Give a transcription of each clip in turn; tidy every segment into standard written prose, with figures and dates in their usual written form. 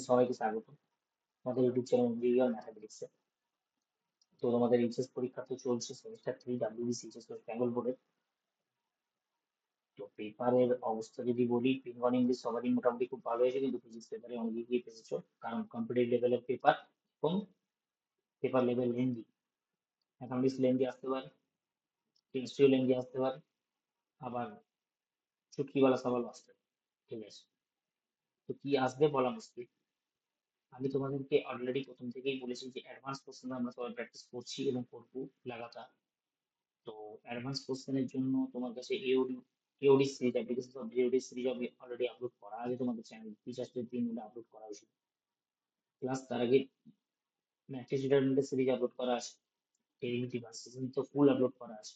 তোমাদের সবাইকে স্বাগত আমাদের ইউটিউব চ্যানেল রিগাল ম্যাথামেটিক্সে। তো তোমাদের এইচএস পরীক্ষা তো চলছে, semester 3 WBC HS West Bengal বোর্ডের। তো পেপারের অবস্থা যদি বলি, বেঙ্গল ইংলিশ সবারই মোটামুটি খুব ভালো হয়েছে, কিন্তু ফিজিক্স পেপারে অনেক এগিয়ে এসেছো, কারণ কম্পিটিটিভ লেভেলের পেপার এবং paper level lengthy, mathematics lengthy আসতে পারে, কেমিস্ট্রিও লেন্দি আসতে পারে, আবার চুটকিওয়ালা সওয়ালও আসতে পারে। ঠিক আছে, তো কি আসবে বলা মুশকিল। আমি তোমাদেরকে অলরেডি প্রথম থেকেই বলেছি যে অ্যাডভান্স কোশ্চেন আমরা সবাই প্র্যাকটিস করছি এবং করবো লাগাতার। তো অ্যাডভান্স কোশ্চেনের জন্য তোমার কাছে AOD series, application of AOD series already upload করা আছে তোমাদের চ্যানেল, টিচার্সদের দিন মধ্যে আপলোড করা উচিত। প্লাস তার আগে ম্যাট্রিক্স ডিটারমিনেন্টের সিরিজ আপলোড করা আছে, ডেরিভেটিভ আর সিজন তো ফুল আপলোড করা আছে।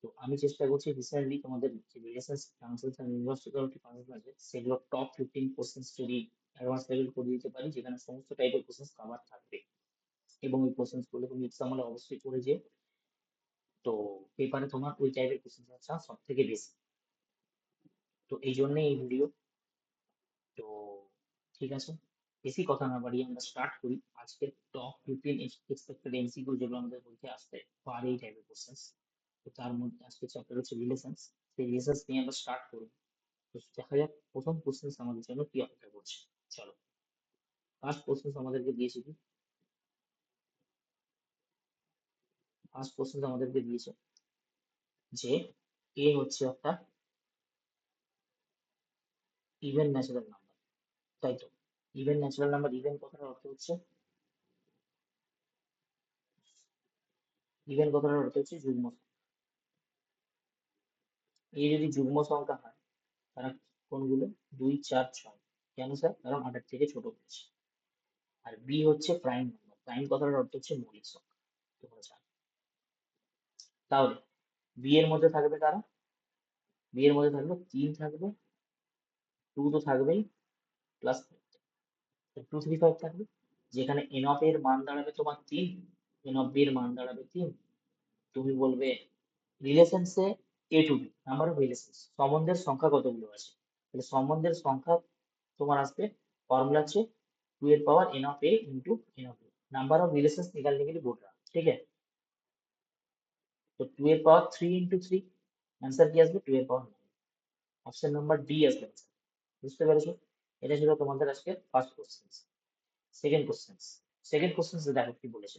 তো আমি চেষ্টা করছি রিসেন্টলি তোমাদের যে relations functions and university function আছে সেগুলো টপ 15 কোশ্চেন্স যদি অ্যাডভান্স লেভেল করে দিতে পারি, যেখানে সমস্ত টাইপের কোশ্চেন্স কভার থাকবে, এবং ওই কোশ্চেন্স গুলো তুমি এক্সাম হলে অবশ্যই করে যে, তো পেপারে তোমার ওই টাইপের কোশ্চেন্স চান্স সব থেকে বেশি। তো এই জন্যই এই ভিডিও। তো ঠিক আছে, বেশি কথা না বাড়িয়ে আমরা স্টার্ট করি আজকের টপ 15 এক্সপেক্টেড এমসিকিউ, যেগুলো আমাদের পরীক্ষায় আসতে পারে এই টাইপের কোশ্চেন্স। তো তার মধ্যে আজকে চ্যাপ্টার হচ্ছে রিলেশনস। সেই রিলেশনস নিয়ে আমরা স্টার্ট করি। তো দেখা যাক প্রথম কোশ্চেন্স আমাদের জন্য কি অপেক্ষা করছে। চলো, ফার্স্ট কোশ্চেন্স আমাদেরকে দিয়েছে কি, ফার্স্ট কোশ্চেন্স আমাদেরকে দিয়েছে যে এ হচ্ছে একটা ইভেন ন্যাচারাল নাম্বার, তাই তো? ইভেন ন্যাচারাল নাম্বার, ইভেন কথাটার অর্থ হচ্ছে, ইভেন কথাটার অর্থ হচ্ছে যুগ্ম সংখ্যা। এই যদি যুগ্ম সংখ্যা হয়, তারা কোনগুলো? 2, 4, 6। কেন স্যার? কারণ 8 থেকে ছোট হচ্ছে। আর বি হচ্ছে প্রাইম নাম্বার, প্রাইম কথাটার অর্থ হচ্ছে মৌলিক সংখ্যা, তোমরা জানো। তাহলে বি এর মধ্যে থাকবে কারা? বি এর মধ্যে থাকবে 3 থাকবে, 2 তো থাকবেই, প্লাস 2, 3, 5 থাকবে, যেখানে এন অফ এর মান দাঁড়াবে তোমার 3, এন অফ বি এর মান দাঁড়াবে 3। তুমি বলবে রিলেশনসে A to B number of relations, সম্বন্ধের সংখ্যা কতগুলো আছে? তাহলে সম্বন্ধের সংখ্যা তোমার আসবে, फॉर्मूला আছে 2 এর পাওয়ার n of a into n of b, number of relations निकालने के लिए बोल रहा, ठीक है? तो 2 এর পাওয়ার 3 into 3, आंसर কি আসবে? 2 এর পাওয়ার 9। অপশন নাম্বার ডি আসবে answer। বুঝতে পেরেছো? এটা ছিল তোমাদের আজকে first question. Second question, second question দেখো কি বলেছে।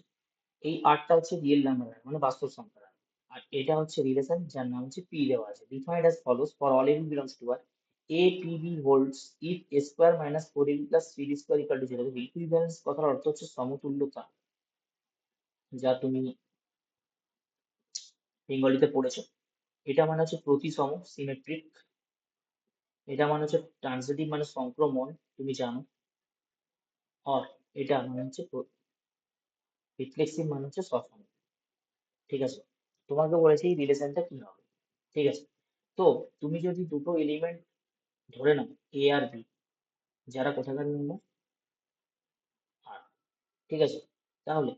এই আটটা হচ্ছে রিয়েল নাম্বার, মানে বাস্তব সংখ্যা। আর এটা হচ্ছে রিলেশন যার নাম হচ্ছে পি দেওয়া আছে, defined as follows for all a b belongs to R a P b holds if a square minus 4ab plus 3d square equal to 0। Equivalence কথার অর্থ হচ্ছে সমতুল্যতা, যা তুমি বেঙ্গলিতে পড়েছো। এটা মানে হচ্ছে প্রতিসম, সিমেট্রিক। এটা মানে হচ্ছে ট্রান্সিটিভ, মানে সংক্রমণ, তুমি জানো। আর এটা মানে হচ্ছে রিফ্লেক্সিভ, মানে হচ্ছে সসম। ঠিক আছে, তোমাকে বলেছে এই রিলেশনটা কি হবে। ঠিক আছে, তো তুমি যদি দুটো এলিমেন্ট ধরে নাও এ আর বি, যারা কোথাকার নিম্ন আর, ঠিক আছে, তাহলে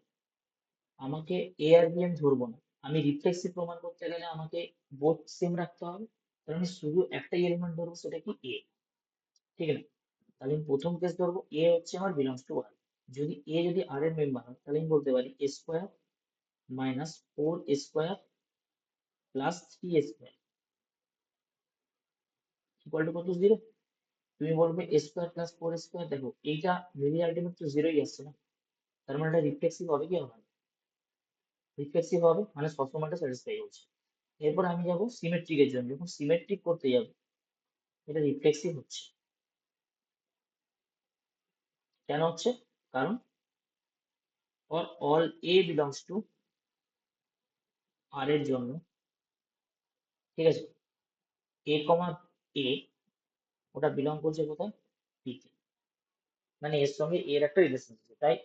আমাকে এ আর বি আমি ধরবো না, আমি রিফ্লেক্সিভ প্রমাণ করতে গেলে আমাকে বোথ সেম রাখতে হবে। তাহলে আমি শুধু একটাই এলিমেন্ট ধরবো, সেটা কি এ, ঠিক আছে? তাহলে আমি প্রথম কেস ধরবো এ হচ্ছে আমার বিলংস টু আর। যদি এ যদি আর এর মেম্বার হয়, তাহলে আমি বলতে পারি a square minus 4a² plus 3a² equal to কত? 0। তুমি বলবে এ স্কোয়ার প্লাস 4a², দেখো এইটা মিলিয়ে আলটিমেট তো 0ই আসছে না, তার মানে এটা রিফ্লেক্সিভ হবে কি হবে না? রিফ্লেক্সিভ হবে, মানে সবসময়টা স্যাটিসফাই হচ্ছে। এরপর আমি যাব সিমেট্রিকের জন্য, যখন সিমেট্রিক করতে যাব এটা রিফ্লেক্সিভ হচ্ছে। কেন হচ্ছে? কারণ for all a belongs to R এর জন্য, ঠিক আছে, এ কমা এ, ওটা বিলং করছে কোথায়? পি তে, মানে এর সঙ্গে এর একটা রিলেশন আছে, তাই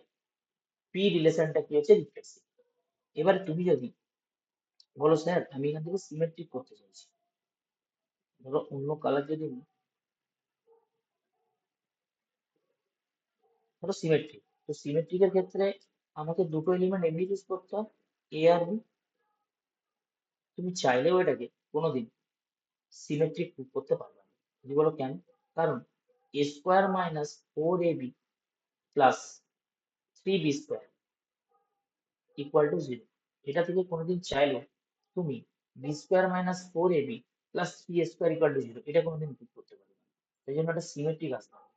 পি রিলেশনটা কি হচ্ছে? রিফ্লেক্সিভ। এবার তুমি যদি বলো স্যার আমি এখান থেকে সিমেট্রিক করতে চাইছি, ধরো অন্য কালার যদি নিই, ধরো সিমেট্রিক, তো সিমেট্রিকের ক্ষেত্রে আমাকে দুটো এলিমেন্ট এমনি চুজ করতে হয়, এ আর বি। তুমি চাইলেও এটাকে কোনোদিন সিমেট্রিক প্রুভ করতে পারবে না। যদি বলো কেন? কারণ a square minus 4ab plus 3b square equal to 0। এটা থেকে কোনোদিন চাইলো তুমি b square minus 4ab plus 3a square equal to 0 এটা কোনোদিন প্রুভ করতে পারবে না। সেই জন্য একটা সিমেট্রিক আসতে হবে।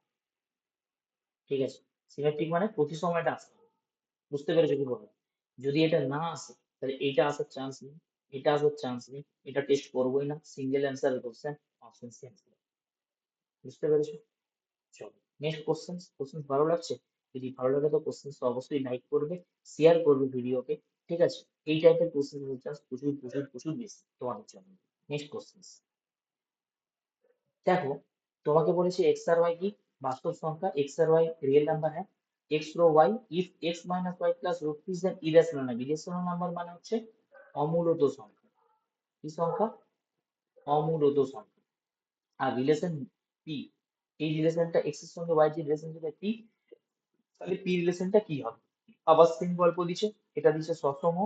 ঠিক আছে, সিমেট্রিক মানে প্রতি সময়টা আসতে হবে। বুঝতে পেরেছো কি বলবো? যদি এটা না আসে তাহলে এটা আসার চান্স নেই, এটা আসার চান্স নেই, এটা টেস্ট করবোই না, single answer question, option C answer. বুঝতে পেরেছো? চলো নেক্সট কোশ্চেন। কোশ্চেন ভালো লাগছে? যদি ভালো লাগে তো কোশ্চেন অবশ্যই লাইক করবে, শেয়ার করবে ভিডিওকে। ঠিক আছে, এই টাইপের কোশ্চেন চান্স প্রচুর প্রচুর প্রচুর বেশি তোমাদের জন্য। নেক্সট কোশ্চেন দেখো, তোমাকে বলেছে এক্স আর ওয়াই কি বাস্তব সংখ্যা, এক্স আর ওয়াই রিয়েল নাম্বার হ্যাঁ, x rho y if x minus y plus root three is an irrational number. Irrational number মানে হচ্ছে অমূলত সংখ্যা। কি সংখ্যা? অমূলত সংখ্যা। আর রিলেশন পি, এই রিলেশনটা এক্স এর সঙ্গে ওয়াই যে রিলেশন যেটা পি, তাহলে পি রিলেশনটা কি হবে? আবার সেম গল্প দিচ্ছে, এটা দিচ্ছে সসম,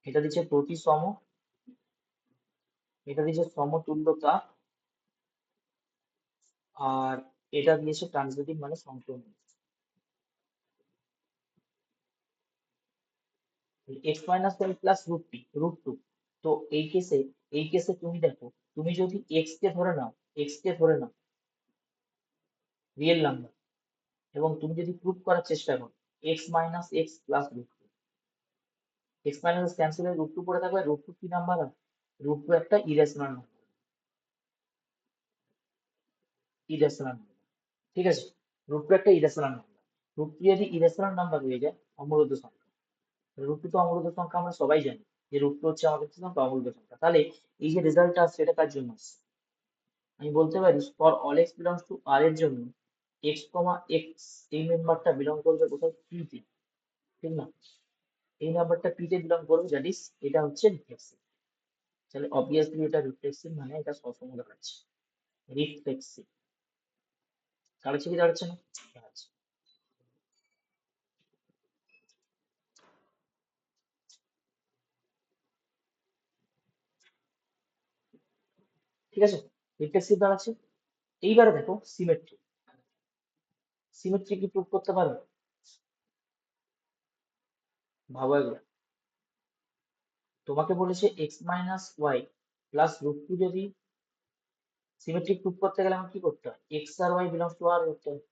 এটা দিচ্ছে প্রতিসম, এটা দিচ্ছে সমতুল্যতা, আর এটা দিয়েছে ট্রান্সলেটিভ মানে সংক্রমণ। X minus y plus root two. তো এই কেসে তুমি দেখো, তুমি যদি এক্স কে ধরে নাও রিয়েল নাম্বার, এবং তুমি যদি প্রুভ করার চেষ্টা করো x minus x plus root two, x minus cancel হয়ে রুট টু পড়ে থাকবে। রুট টু কি নাম্বার? রুট টু একটা ইরেশনাল নাম্বার, ইরেশনাল নাম্বার। ঠিক আছে, রুট টু একটা ইরেশনাল নাম্বার। রুট টু যদি ইরেশনাল নাম্বার হয়ে যায়, অমূলত সংখ্যা। রুট টু তো অমূলত সংখ্যা, আমরা সবাই জানি যে রুট টু হচ্ছে আমাদের কি সংখ্যা? অমূলত সংখ্যা। তাহলে এই যে রেজাল্টটা আসছে এটা কার জন্য আসছে? আমি বলতে পারি for all x belongs to R এর জন্য এক্স কমা এক্স এই মেম্বারটা বিলং করবে কোথায়? পি তে, ঠিক না? এই নাম্বারটা পি তে বিলং করবে, দ্যাট ইজ এটা হচ্ছে রিফ্লেক্সিভ। তাহলে অবভিয়াসলি এটা রিফ্লেক্সিভ মানে এটা সবসময় দাঁড়াচ্ছে রিফ্লেক্সিভ। দাঁড়াচ্ছে কি দাঁড়াচ্ছে না? দাঁড়াচ্ছে। ঠিক আছে, রিফ্লেক্সিভ দাঁড়াচ্ছে। এইবারে দেখো সিমেট্রি, সিমেট্রি কি প্রুভ করতে পারবে? ভাবো একবার। তোমাকে বলেছে x minus y plus root two যদি সিমেট্রিক প্রুভ করতে গেলে আমার কি করতে হয়? এক্স আর ওয়াই বিলংস টু আর করতে হয়,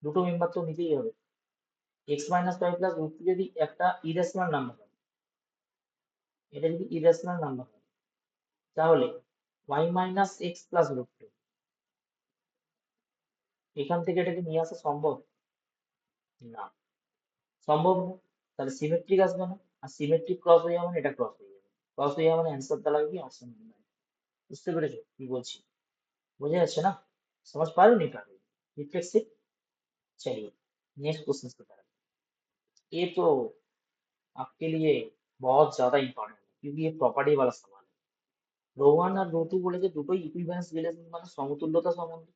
দুটো মেম্বার তো নিতেই হবে। X minus y plus root two যদি একটা ইরেশনাল নাম্বার হয়, এটা যদি ইরেশনাল নাম্বার হয়, তাহলে y minus x plus root two, এখান থেকে এটাকে নিয়ে আসা সম্ভব? না, সম্ভব না। তাহলে সিমেট্রিক আসবে না, আর সিমেট্রিক ক্রস হয়ে যাবে মানে এটা ক্রস হয়ে যাবে, ক্রস হয়ে যাবে মানে অ্যান্সারটা লাগবে কি? Option number. বুঝতে পেরেছো কি বলছি? বোঝা যাচ্ছে না? समझ पा रहे हो नहीं पा रहे हो? रिफ्लेक्सिव। चलिए नेक्स्ट क्वेश्चन की तरफ। ये तो आपके लिए बहुत ज्यादा इंपॉर्टेंट है क्योंकि ये प्रॉपर्टी वाला सवाल है। रो वन और रो टू বলেছে দুটোই ইকুইভ্যালেন্স রিলেশন মানে সমতুল্যতা সম্বন্ধ।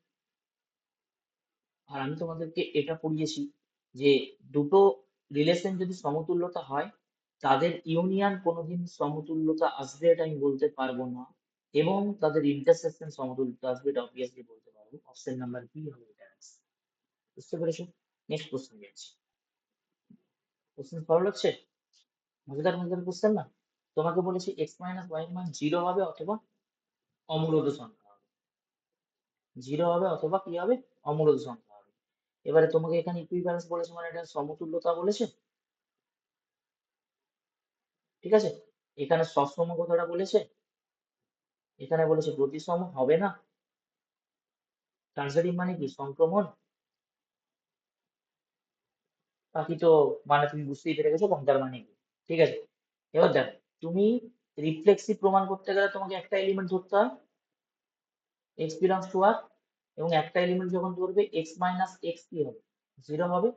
আর আমি তোমাদেরকে এটা পড়িয়েছি যে দুটো রিলেশন যদি সমতুল্যতা হয়, তাদের ইউনিয়ন কোনোদিন সমতুল্যতা আসবে এটা আমি বলতে পারবো না, এবং তাদের ইন্টারসেকশন সমতুল্যতা আসবে এটা অবভিয়াসলি বলতে পারবো। অপশন নাম্বার বি হবে এটা answer। বুঝতে পেরেছো? নেক্সট কোশ্চেন যাচ্ছি। কোশ্চেন ভালো লাগছে? মজাদার মজাদার কোশ্চেন না? তোমাকে বলেছি এক্স মাইনাস ওয়াই মান জিরো হবে অথবা অমূলত সংখ্যা হবে, জিরো হবে অথবা কি হবে? অমূলত সংখ্যা হবে। এবারে তোমাকে এখানে ইকুইভ্যালেন্স বলেছে মানে এটা সমতুল্যতা বলেছে। ঠিক আছে, এখানে সসম কথাটা বলেছে, এখানে বলেছে প্রতিসম হবে না। ট্রান্সলেটিভ মানে কি? সংক্রমণ। বাকি তো মানে তুমি বুঝতেই পেরে গেছো কোনটার মানে কি। ঠিক আছে, এবার দেখো, তুমি রিফ্লেক্সিভ প্রমাণ করতে গেলে তোমাকে একটা এলিমেন্ট ধরতে হয় এক্স বিলংস টু আর, এবং একটা এলিমেন্ট যখন ধরবে এক্স মাইনাস এক্স কি হবে? জিরো হবে,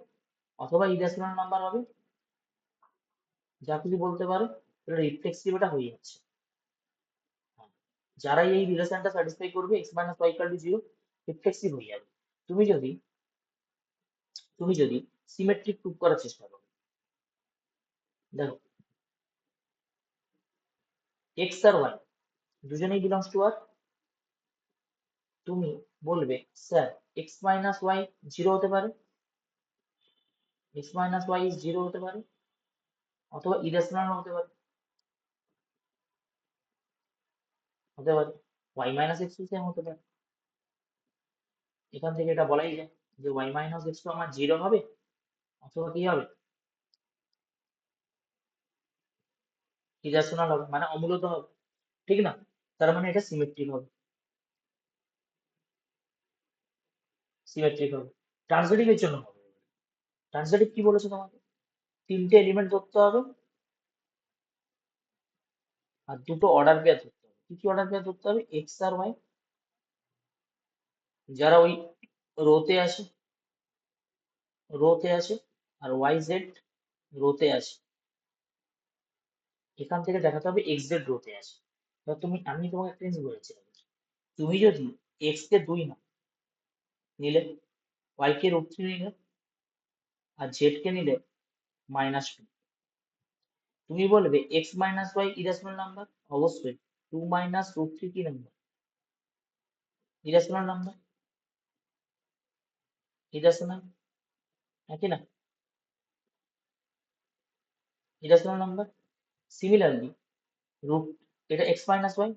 অথবা ইরেশনাল নাম্বার হবে, যা কিছু বলতে পারো, এটা রিফ্লেক্সিভ এটা হয়ে যাচ্ছে। হ্যাঁ, যারাই এই রিলেশনটা স্যাটিসফাই করবে x minus y equal to zero, reflexive হয়ে যাবে। তুমি যদি তুমি যদি সিমেট্রিক প্রুভ করার চেষ্টা করো, দেখো এক্স আর ওয়াই দুজনেই বিলংস টু আর, তুমি বলবে sir x minus y zero হতে পারে, x minus y is zero হতে পারে, অথবা ইরেশনাল হতে পারে, হতে পারে ওয়াই মাইনাস এক্স সেম হতে পারে। এখান থেকে এটা বলাই যায় যে ওয়াই মাইনাস এক্স তো আমার জিরো হবে, অথবা কি হবে, ইরেশনাল হবে, মানে অমূলত হবে, ঠিক না? তার মানে এটা সিমেট্রিক হবে, সিমেট্রিক হবে। ট্রান্সলেটিভের জন্য হবে। ট্রান্সলেটিভ কি বলেছে তোমাকে? তিনটে এলিমেন্ট ধরতে হবে আর দুটো অর্ডার পেয়ার ধরতে হবে। কি কি অর্ডার পেয়ার ধরতে হবে? এক্স আর ওয়াই, যারা ওই রোতে আছে, রোতে আছে, আর ওয়াই জেড রোতে আছে। এখান থেকে দেখাতে হবে এক্স জেড রোতে আছে। এবার আমি তোমাকে একটা জিনিস বলেছিলাম, তুমি যদি এক্স কে 2 নাও, নিলে ওয়াই কে √3 নিলে, আর জেড কে নিলে -2, তুমি বলবে x minus y irrational number. অবশ্যই 2 মাইনাস √3 কি নাম্বার? ইরেশনাল নাম্বার, ইরেশনাল, একই না? Irrational number. সিমিলারলি রুট, এটা এক্স মাইনাস ওয়াই,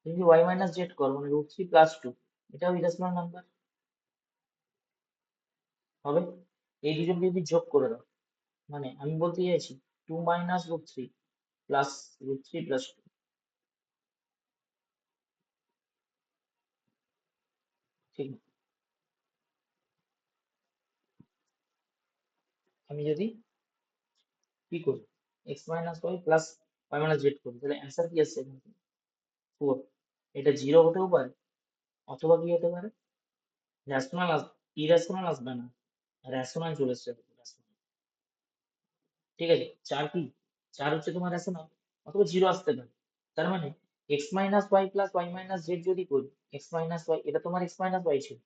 তুমি যদি ওয়াই মাইনাস জেড করো মানে √3 + 2, এটাও ইরেশনাল নাম্বার হবে। এই দুজনকে যদি যোগ করে দাও, মানে আমি বলতে চাইছি 2 মাইনাস √3 প্লাস √3 + 2, ঠিক না? আমি যদি কি করি, x minus y plus y minus z করি, তাহলে অ্যান্সার কি আসছে এখানে? 4। এটা জিরো হতেও পারে, অথবা কি হতে পারে, রেশনাল ইরেশনাল আসবে না, রেশনাল চলে এসছে, rational। ঠিক আছে, 4 কি, 4 হচ্ছে তোমার রেশনাল, অথবা জিরো আসতে পারে। তার মানে x minus y plus y minus z যদি করি, এক্স মাইনাস ওয়াই, এটা তোমার এক্স মাইনাস ওয়াই ছিল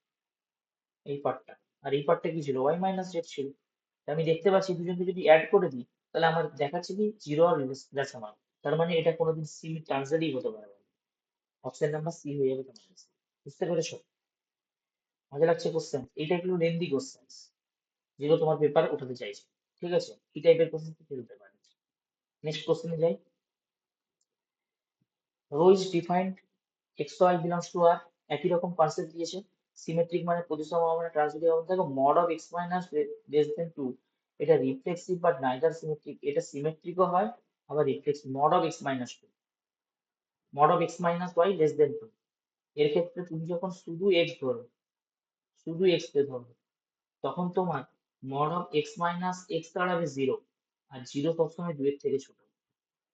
এই পার্টটা, আর এই পার্টটা কি ছিল, ওয়াই মাইনাস জেড ছিল। তা আমি দেখতে পাচ্ছি দুজনকে যদি অ্যাড করে দিই, তাহলে আমার দেখাচ্ছে কি জিরো আর রেশনাল। তার মানে এটা কোনোদিন সি ট্রান্সলেটই হতে পারে না। অপশন নাম্বার সি হয়ে যাবে তোমার answer। বুঝতে পেরেছো? মজা লাগছে কোশ্চেন? এইটা একটু লেন্দি কোশ্চেন, যেগুলো তোমার পেপারে উঠাতে চাইছে। ঠিক আছে, এই টাইপের কোশ্চেন ফেলতে পারে। নেক্সট কোশ্চেনে যাই। Rho is defined x y belongs to R, একই রকম কনসেপ্ট দিয়েছে। সিমেট্রিক মানে প্রতিসম হবে না, ট্রান্সলেটিভ হবে। দেখো mod of x minus less than 2, এটা রিফ্লেক্সিভ বাট নাইদার সিমেট্রিক। এটা সিমেট্রিকও হয় আবার reflexive. Mod of x minus 2, mod of x minus y less than 2, এর ক্ষেত্রে তুমি যখন শুধু এক্স ধরো, শুধু এক্স কে ধরো, তখন তোমার mod of x minus x দাঁড়াবে 0, আর 0 সবসময় 2 এর থেকে ছোট।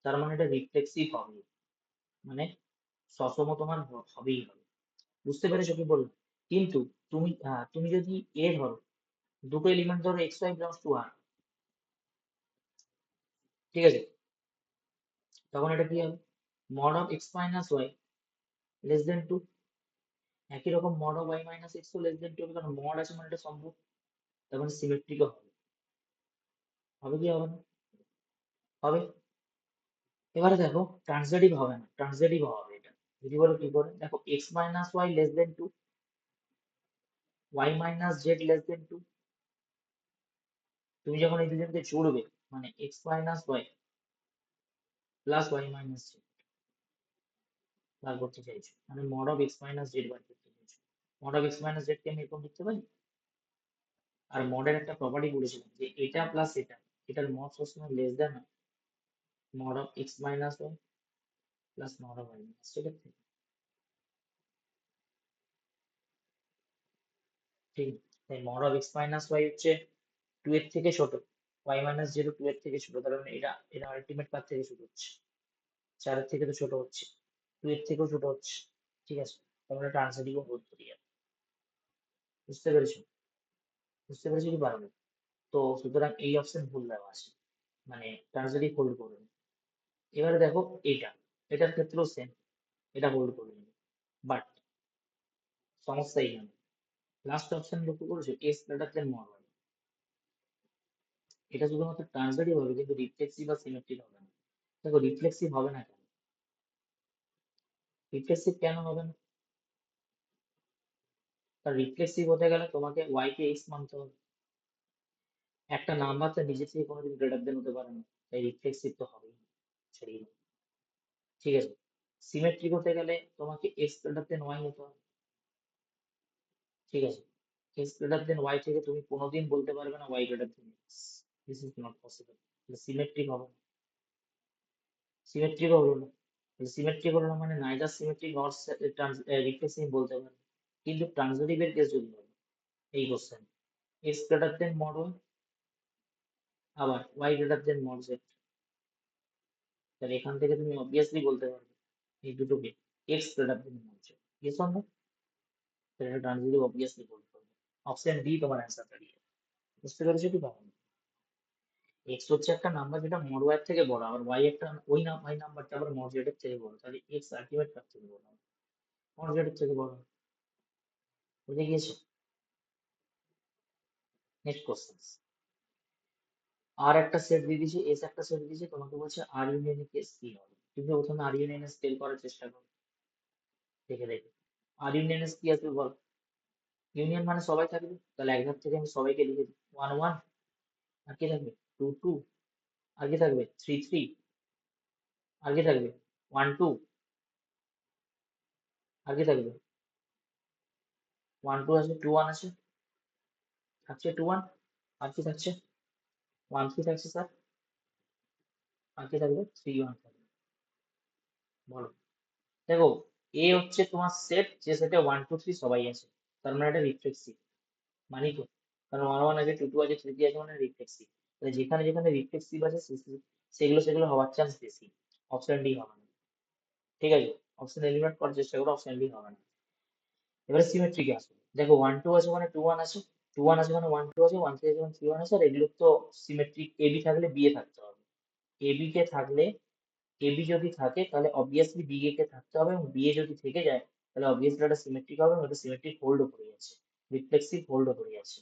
তার মানে এটা রিফ্লেক্সিভ হবে, মানে সসম তোমার হবেই হবে। বুঝতে পেরেছো কি বললাম? কিন্তু তুমি যদি এ ধরো, দুটো এলিমেন্ট ধরো x y belongs to R, ঠিক আছে, তখন এটা কি হবে, mod of x minus y less than 2। একই রকম mod of y minus x ও লেস দেন 2 হবে, কারণ মড আছে মানে এটা সম্ভব, তার মানে সিমেট্রিকও হবে। হবে কি হবে না? হবে। এবারে দেখো ট্রান্সলেটিভ হবে না, ট্রান্সলেটিভ হবে এটা। যদি বলো কি করে, দেখো x minus y less than 2, y minus z less than 2, তুমি যখন এই দুজনকে জুড়বে, মানে x minus y plus y minus z বার করতে চাইছো, মানে mod of x minus z বার করতে চাইছো। Mod of x minus z কে আমি এরকম লিখতে পারি। আর মডের একটা প্রপার্টি বলেছিলাম যে এটা প্লাস এটা, এটার মড সবসময় less than mod of x minus y plus mod of y minus, ঠিক আছে? ঠিক, তাই mod of x minus y হচ্ছে 2 এর থেকে ছোট, ওয়াই মাইনাস জিরো 2 এর থেকে ছোট, তার মানে এটা এটা আলটিমেট কার থেকে ছোট হচ্ছে, 4 এর থেকে তো ছোট হচ্ছে, 2 এর থেকেও ছোট হচ্ছে। ঠিক আছে, তাহলে ট্রান্সলেটিভও হোল্ড করি আর। বুঝতে পেরেছো? বুঝতে পেরেছো কি পারবে? তো সুতরাং এই অপশন ভুল দেওয়া আছে, মানে ট্রান্সলেটিভ হোল্ড করবে। এবারে দেখো এটা, এটার ক্ষেত্রেও সেম, এটা হোল্ড করবে, বাট সমস্যা এখানে লাস্ট অপশন লক্ষ্য করেছো, এস গ্রেটার দেন মড, এটা শুধুমাত্র ট্রান্সলেটিভ হবে কিন্তু রিফ্লেক্সিভ বা সিমেট্রিক হবে না। দেখো রিফ্লেক্সিভ হবে না কেন, রিফ্লেক্সিভ কেন হবে না? আর রিফ্লেক্সিভ হতে গেলে তোমাকে ওয়াই কে এক্স মানতে হবে। একটা নাম্বার তো নিজে থেকে কোনোদিন গ্রেটার দেন হতে পারে না, তাই রিফ্লেক্সিভ তো হবেই না, ছাড়িয়ে দাও। ঠিক আছে, সিমেট্রিক হতে গেলে তোমাকে এক্স গ্রেটার দেন ওয়াই হতে হবে। ঠিক আছে, এক্স গ্রেটার দেন ওয়াই থেকে তুমি কোনোদিন বলতে পারবে না y greater than x, this is not possible. Symmetric হবে না, সিমেট্রিক হলো না। সিমেট্রিক হলো না মানে নাইদার সিমেট্রিক নট রিফ্লেক্সিভ বলতে পারবে, কিন্তু ট্রান্সিটিভের কেস যদি হয় এই question x greater than mod y, আবার y greater than mod z, তাহলে এখান থেকে তুমি অবভিয়াসলি বলতে পারবে এই দুটোকে x greater than mod z, yes or no? তাহলে এটা ট্রান্সিটিভ অবভিয়াসলি বলতে পারবে। অপশন ডি তোমার অ্যান্সার দাঁড়িয়ে। বুঝতে পেরেছো কি পারো? এক্স হচ্ছে একটা নাম্বার যেটা মড ওয়াই থেকে বড়, আবার ওয়াই একটা ওই না ওই নাম্বারটা আবার মড জেড এর থেকে বড়, তাহলে এক্স আলটিমেট কার থেকে বড়, মড জেড এর থেকে বড়। বুঝে গিয়েছো? Next question. আর একটা সেট দিয়ে দিয়েছে, এস একটা সেট দিয়েছে, তোমাকে বলছে আর ইউনিয়ন কেস কি হবে। তুমি প্রথমে আর ইউনিয়ন স্কেল করার চেষ্টা করো, দেখে দেখে আর ইউনিয়ন কি আসবে বল। ইউনিয়ন মানে সবাই থাকবে, তাহলে এক ধাপ থেকে আমি সবাইকে লিখে দিই, ওয়ান ওয়ান, আর কি থাকবে টু টু, আর কি থাকবে থ্রি থ্রি, আর কি থাকবে ওয়ান টু, আর কি থাকবে ওয়ান টু আছে, টু ওয়ান আছে, থাকছে টু ওয়ান, আর কি থাকছে ওয়ান থ্রি থাকছে স্যার, আর কি থাকবে থ্রি ওয়ান থাকবে। বলো, দেখো এ হচ্ছে তোমার সেট যে সেটে ওয়ান টু থ্রি সবাই আছে, তার মানে এটা রিফ্লেক্সিভ, মানি তো, কারণ ওয়ান ওয়ান আছে টু টু আছে থ্রি থ্রি আছে মানে রিফ্লেক্সিভ, তাহলে যেখানে যেখানে রিফ্লেক্সিভ আছে সেগুলো সেগুলো হওয়ার চান্স বেশি, অপশন ডি হবে না। ঠিক আছে, অপশন এলিমিনেট করার চেষ্টা করো, অপশন ডি হবে না। এবারে সিমেট্রিক আসবে, দেখো ওয়ান টু আছে মানে টু ওয়ান আছে, টু ওয়ান আছে মানে ওয়ান টু আছে, ওয়ান থ্রি আছে মানে থ্রি ওয়ান আছে, আর এগুলো তো সিমেট্রিক। এ বি থাকলে বি এ থাকতে হবে, এ বি কে থাকলে এ বি যদি থাকে তাহলে অবভিয়াসলি বি এ কে থাকতে হবে, এবং বি এ যদি থেকে যায় তাহলে অবভিয়াসলি এটা সিমেট্রিক হবে, এবং এটা সিমেট্রিক হোল্ড করে আছে, রিফ্লেক্সিভ হোল্ড করে আছে।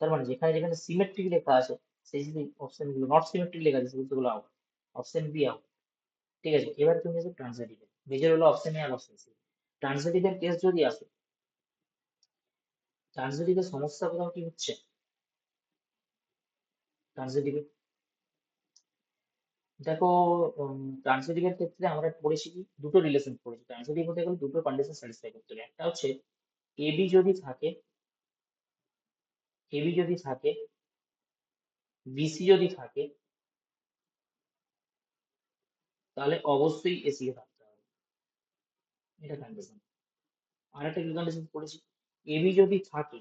তার মানে যেখানে যেখানে সিমেট্রিক লেখা আছে সেই সেই অপশন গুলো, নট সিমেট্রিক লেখা আছে সেগুলো আউট, অপশন বি আউট। ঠিক আছে, এবার তুমি এসে ট্রান্সিটিভ, মেজর হলো অপশন এ আর অপশন সি। ট্রান্সিটিভের কেস যদি আসে, ট্রান্সিটিভের সমস্যা কোথাও কি হচ্ছে, ট্রান্সিটিভে দেখো, ট্রান্সিটিভের ক্ষেত্রে আমরা পড়েছি কি দুটো রিলেশন পড়েছি, ট্রান্সিটিভ হতে গেলে দুটো কন্ডিশন স্যাটিসফাই করতে হবে, একটা হচ্ছে এবি যদি থাকে, এবি যদি থাকে, বিসি যদি থাকে, তাহলে অবশ্যই এসি কে থাকতে হবে, এটা কন্ডিশন। আর একটা কি কন্ডিশন পড়েছি, এবি যদি থাকে,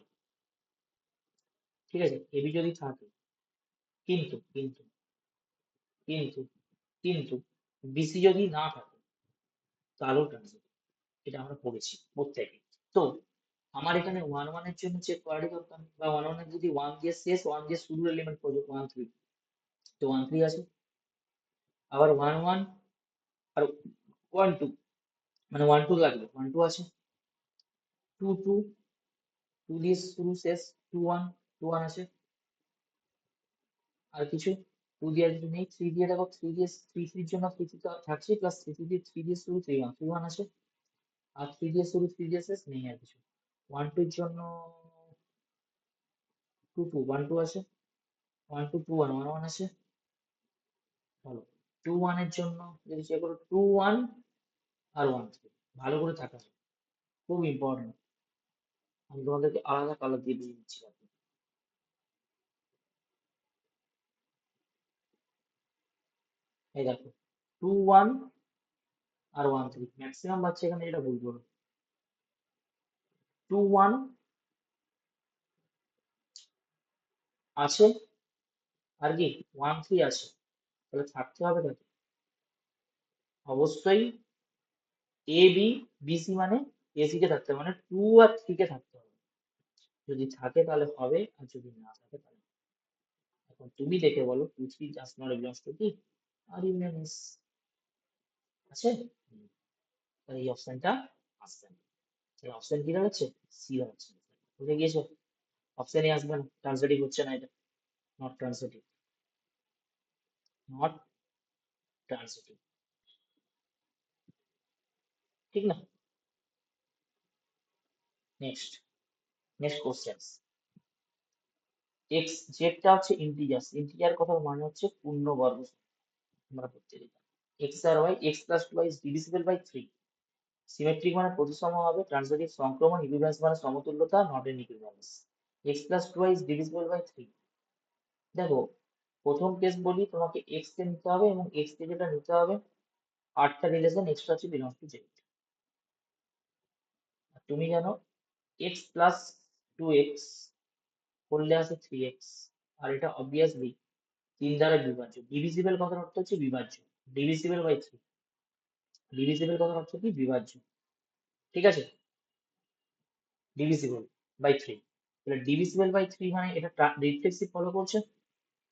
ঠিক আছে, এবি যদি থাকে, কিন্তু কিন্তু কিন্তু কিন্তু বিসি যদি না থাকে তাহলেও ট্রান্সিটিভ, এটা আমরা পড়েছি প্রত্যেকে। তো আমার এখানে ওয়ান ওয়ান এর জন্য চেক করারই দরকার নেই, বা ওয়ান ওয়ান এর যদি ওয়ান দিয়ে শেষ, ওয়ান দিয়ে শুরুর এলিমেন্ট পড়বে ওয়ান থ্রি, তো ওয়ান থ্রি আছে, আবার ওয়ান ওয়ান আর ওয়ান টু, মানে ওয়ান টু লাগবে, ওয়ান টু আছে, টু টু, টু দিয়ে শুরু শেষ, টু ওয়ান, টু ওয়ান আছে, আর কিছু টু দিয়ে আর কিছু নেই, থ্রি দিয়ে দেখো, থ্রি দিয়ে থ্রি থ্রির জন্য থ্রি থ্রি তো থাকছে, প্লাস থ্রি থ্রি দিয়ে শুরু থ্রি ওয়ান, থ্রি ওয়ান আছে, আর থ্রি দিয়ে শুরু থ্রি দিয়ে শেষ নেই আর কিছু। ওয়ান টুর জন্য টু টু, ওয়ান টু আছে, one two two one, one one আছে, বলো টু ওয়ানের জন্য যদি চেক করো, টু ওয়ান আর ওয়ান থ্রি, ভালো করে থাকা খুব ইম্পর্টেন্ট, আমি তোমাদেরকে আলাদা কালার দিয়ে দিয়ে দিচ্ছি। এই দেখো, টু ওয়ান আর ওয়ান থ্রি, ম্যাক্সিমাম বাচ্চা এখানে এটা ভুল করো, টু ওয়ান আছে, আর কি ওয়ান থ্রি আছে, তাহলে থাকতে হবে তাকে অবশ্যই এ বি, বিসি মানে এসি কে থাকতে হবে, মানে টু আর থ্রি কে থাকতে হবে, যদি থাকে তাহলে হবে, আর যদি না থাকে তাহলে হবে। এখন তুমি দেখে বলো two three just not belongs to কি আর ইউনিয়ন এস, আছে? হুম, তাহলে এই অপশনটা আসছে না, তাহলে অপশন কি দাঁড়াচ্ছে, সি দাঁড়াচ্ছে, বুঝে গিয়েছো? অপশনই আসবে না, ট্রান্সলেটিভ হচ্ছে না এটা, নট ট্রান্সলেটিভ, নট ট্রান্সলেটিভ, ঠিক না? নেক্সট, নেক্সট কোশ্চেন, এক্স জেডটা হচ্ছে ইন্টিজার্স, ইন্টিজার কথার মানে হচ্ছে পূর্ণবর্গ আমরা প্রত্যেকে জানি। এক্স আর y, x plus two y is divisible by 3। Symmetric মানে প্রতিসম হবে, ট্রান্সলেটিভ সংক্রমণ, ইকুইভ্যালেন্স মানে সমতুল্যতা, not an equivalence. X plus two y is divisible by 3। দেখো প্রথম কেস বলি তোমাকে এক্স কে নিতে হবে এবং এক্স কে যেটা নিতে হবে আটটা রিলেশন এক্সট্রা হচ্ছে বিলংস টু জেড। তুমি জানো এক্স প্লাস টু এক্স করলে আসে 3x, আর এটা অবভিয়াসলি 3 দ্বারা বিভাজ্য। ডিভিজিবল কথার অর্থ হচ্ছে বিভাজ্য, ডিভিজিবল বাই 3, ডিভিজিবল কথার অর্থ কি বিভাজ্য, ঠিক আছে, ডিভিজিবল বাই 3। তাহলে ডিভিজিবল বাই 3 মানে এটা রিফ্লেক্সিভ ফলো করছে,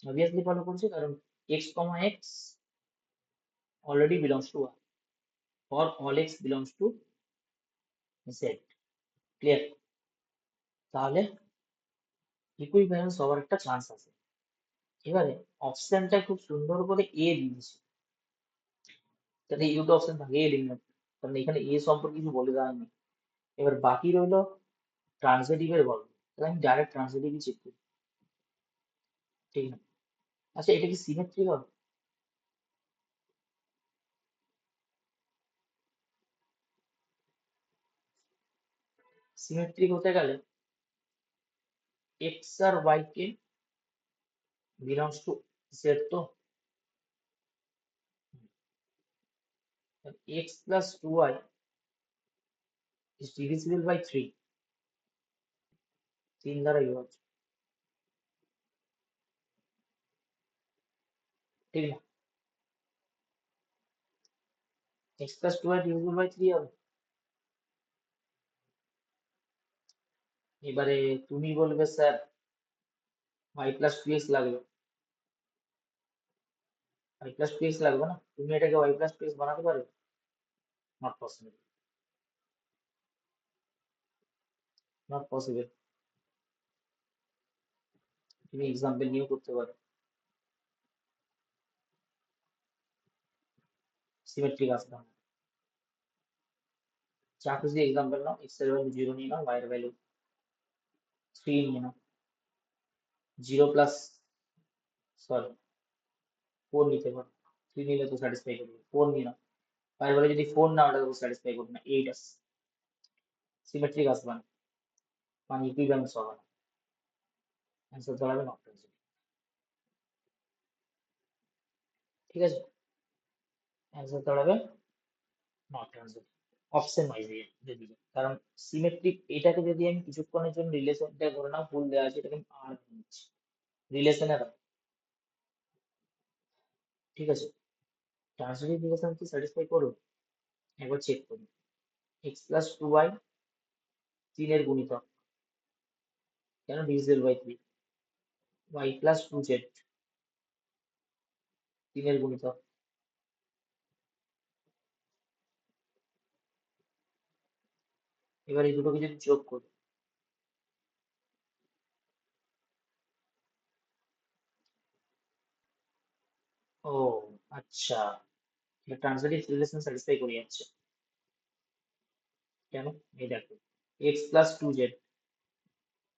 অবভিয়াসলি ফলো করছে, কারণ x, x already belongs to y or all x belongs to z, clear? তাহলে ইকুইভ্যালেন্স হওয়ার একটা চান্স আছে। এবারে অপশনটা খুব সুন্দর করে এ দিয়েছে, তাহলে ইউ তো অপশন থাকে এ লিখলাম, কারণ এখানে এ সম্পর্কে কিছু বলে দেওয়া নেই। এবার বাকি রইলো ট্রান্সলেটিভের গল্প, তাহলে আমি ডাইরেক্ট ট্রান্সলেটিভই চেক করি, ঠিক না? আচ্ছা এটা কি সিমেট্রিক হবে? সিমেট্রিক হতে গেলে এক্স আর ওয়াই কে বিলংস টু জেড, তো x plus two y is divisible by 3, 3 দ্বারা বিভাজ্য, ঠিক না? X plus two y divisible by 3 হবে। এবারে তুমি বলবে sir y plus two x লাগবে, ওয়াই প্লাস টু এক্স লাগবে না, তুমি এটাকে ওয়াই প্লাস টু এক্স বানাতে পারবে? Not possible, not possible. তুমি এক্সাম্পল নিয়েও করতে পারো, সিমেট্রিক আসবে না। যা খুশি এক্সাম্পল নাও, এক্স এর ভ্যালু 0 নিয়ে নাও, ওয়াই এর ভ্যালু 3 নিয়ে নাও, 0 প্লাস সরি 4 নিতে পারো, 3 নিলে তো স্যাটিসফাই করবে, 4 নিয়ে নাও, ওয়াই এর ভ্যালু যদি 4 নাও ওটা তো স্যাটিসফাই করবে না, 8 আসে, সিমেট্রিক আসবে না, মানে ইকুইভ্যালেন্স হবে না, অ্যান্সার দাঁড়াবে নট পসিবল, ঠিক আছে? অ্যান্সার দাঁড়াবে নট পসিবল, অপশন ওয়াইজ যদি, কারণ সিমেট্রিক এটাকে যদি আমি কিছুক্ষণের জন্য রিলেশনটা ধরে নাও ফুল দেওয়া আছে, এটাকে আমি আর নিচ্ছি রিলেশনের, ঠিক আছে? ট্রান্সলেটিভ রিলেশন কি স্যাটিসফাই করবে? একবার চেক করি। এক্স প্লাস টু ওয়াই 3 এর গুণিতক, কেন divisible by 3, y plus two z 3 এর গুণিতক, এবার এই দুটোকে যদি যোগ করি, ও আচ্ছা, এটা ট্রান্সলেটিভ রিলেশন স্যাটিসফাই করে যাচ্ছে, কেন? এই দেখো এক্স প্লাস টু জেড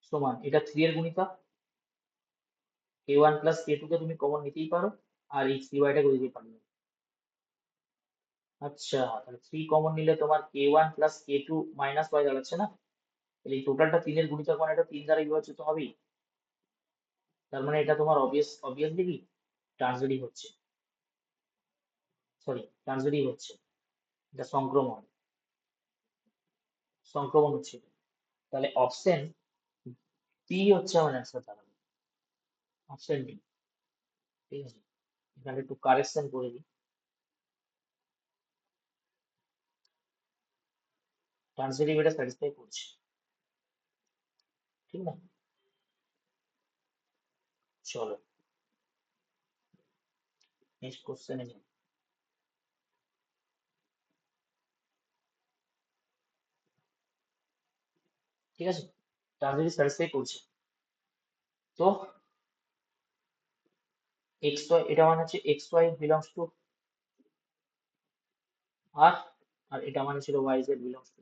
সমান এটা 3 এর গুণিতক, কে ওয়ান প্লাস কে টু কে তুমি কমন নিতেই পারো, আর এই থ্রি ওয়াইটাকে দিতে পারো। আচ্ছা তাহলে 3 কমন নিলে তোমার কে ওয়ান প্লাস কে টু মাইনাস ওয়াই দাঁড়াচ্ছে না, তাহলে এই টোটালটা 3 এর গুণিতক মানে এটা 3 দ্বারা বিভাজ্য তো হবেই, তার মানে এটা তোমার অবভিয়াসলি কি ট্রান্সলেটিভ হচ্ছে, সরি ট্রান্সলেটিভ হচ্ছে, এটা সংক্রমণ, সংক্রমণ হচ্ছে এটা। তাহলে অপশন ডি হচ্ছে আমার অ্যান্সার দাঁড়াবে, অপশন ডি, ঠিক আছে? এখানে একটু কারেকশন করে দিই, ট্রান্সলেটিভ এটা স্যাটিসফাই করছে, ঠিক না? চলো নেক্সট কোশ্চেনে যাই, ঠিক আছে? ট্রান্সলেটিভ স্যাটিসফাই করছে, তো এক্স ওয়াই এটা মানে হচ্ছে এক্স ওয়াই বিলংস টু আর, আর এটা মানে ছিল ওয়াই জেড বিলংস টু,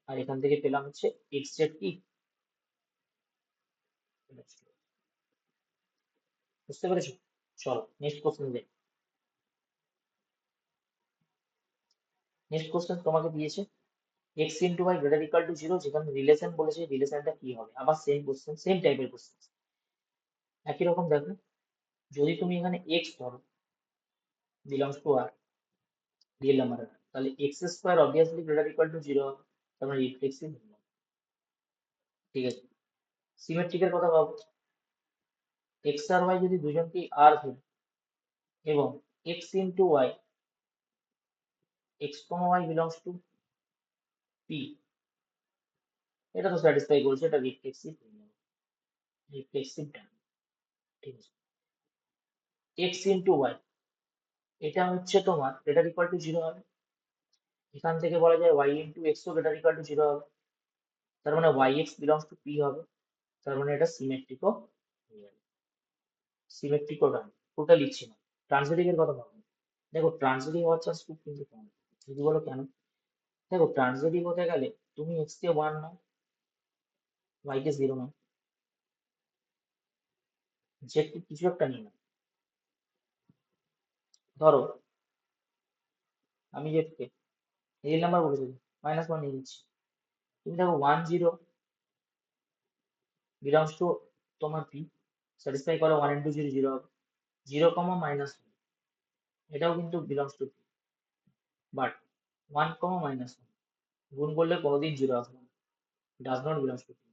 আর এখান থেকে পেলাম হচ্ছে এক্স জেড কি, বুঝতে পেরেছো? চলো নেক্সট কোশ্চেন দেখ। নেক্সট কোশ্চেন তোমাকে দিয়েছে x into y greater equal to zero, যেখানে রিলেশন বলেছে, রিলেশনটা কি হবে? আবার সেম কোশ্চেন, সেম টাইপের কোশ্চেন, একই রকম দেখো। যদি তুমি এখানে এক্স ধরো belongs to R, real number, তাহলে x square obviously greater equal to zero, তার মানে রিফ্লেক্সিভ, ঠিক আছে। সিমেট্রিকের কথা ভাবো, এক্স আর ওয়াই যদি দুজনকেই আর ধরি এবং x into y, x comma y belongs to P, এটা তো স্যাটিসফাই করছে, এটা রিফ্লেক্সিভ হয়ে যাবে, রিফ্লেক্সিভ ডান, ঠিক আছে। এক্স ইন্টু ওয়াই, এটা হচ্ছে তোমার গ্রেটার ইকুয়াল টু জিরো হবে, এখান থেকে বলা যায় ওয়াই ইন্টু এক্সও গ্রেটার ইকুয়াল টু জিরো হবে, তার মানে y x belongs to P হবে, তার মানে এটা সিমেট্রিকও হয়ে যাবে, সিমেট্রিকও ডান। ওটা লিখছি না, ট্রান্সলেটিং এর কথা ভাবো। দেখো ট্রান্সলেটিং হওয়ার চান্স খুব কিন্তু কম, যদি বলো কেন, দেখো ট্রান্সলেটিং হতে গেলে তুমি এক্স কে ওয়ান নাও, ওয়াই কে জিরো নাও, জেড কে কিছু একটা নিয়ে নাও। ধরো আমি জেড কে রিয়েল নাম্বার বলেছি, মাইনাস ওয়ান নিয়ে নিচ্ছি, তুমি দেখো ওয়ান জিরো বিলংস টু তোমার পি, স্যাটিসফাই করো ওয়ান ইন্টু জিরো জিরো হবে, জিরো কমা মাইনাস ওয়ান, এটাও কিন্তু belongs to P, but one comma minus one গুণ করলে কোনোদিন জিরো আসবে না, does not belongs to P,